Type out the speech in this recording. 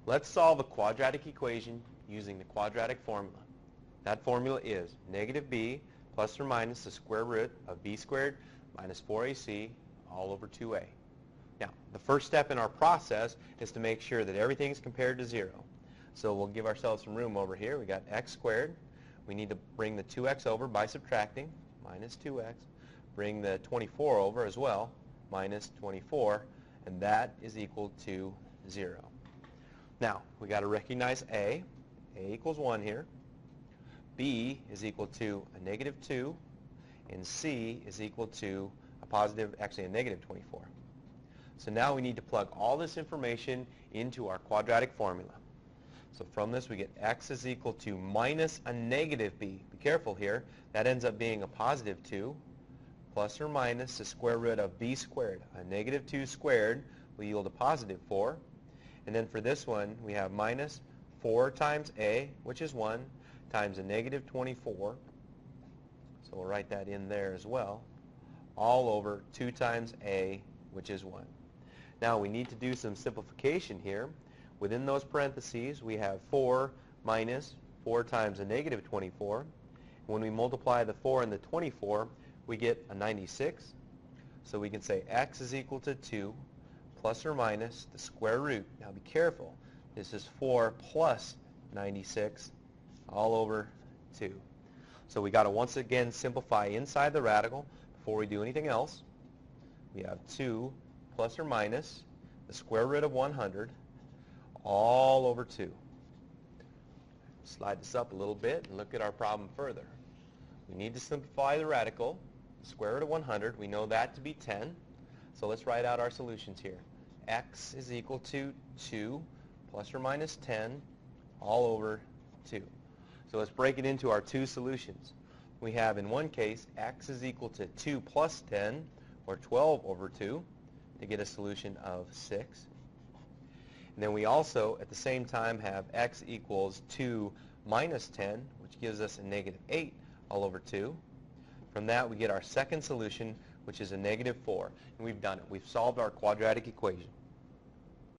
Let's solve a quadratic equation using the quadratic formula. That formula is negative b plus or minus the square root of b squared minus 4ac all over 2a. Now, the first step in our process is to make sure that everything's compared to 0. So we'll give ourselves some room over here. We got x squared. We need to bring the 2x over by subtracting, minus 2x. Bring the 24 over as well, minus 24, and that is equal to 0. Now, we got to recognize a equals 1 here. B is equal to a negative 2, and C is equal to a negative 24. So now we need to plug all this information into our quadratic formula. So from this we get x is equal to minus a negative b. Be careful here. That ends up being a positive 2 plus or minus the square root of b squared. A negative 2 squared will yield a positive 4. And then for this one we have minus 4 times a, which is 1, times a negative 24. So we'll write that in there as well. All over 2 times a, which is 1. Now we need to do some simplification here. Within those parentheses, we have 4 minus 4 times a negative 24. When we multiply the 4 and the 24, we get a 96. So we can say x is equal to 2 plus or minus the square root. Now be careful. This is 4 plus 96 all over 2. So we got to once again simplify inside the radical before we do anything else. We have 2 plus or minus the square root of 100 all over 2. Slide this up a little bit and look at our problem further. We need to simplify the radical. The square root of 100, we know that to be 10. So let's write out our solutions here. X is equal to 2 plus or minus 10 all over 2. So let's break it into our two solutions. We have in one case x is equal to 2 plus 10, or 12 over 2, to get a solution of 6. And then we also, at the same time, have x equals 2 minus 10, which gives us a negative 8 all over 2. From that, we get our second solution, which is a negative 4. And we've done it. We've solved our quadratic equation.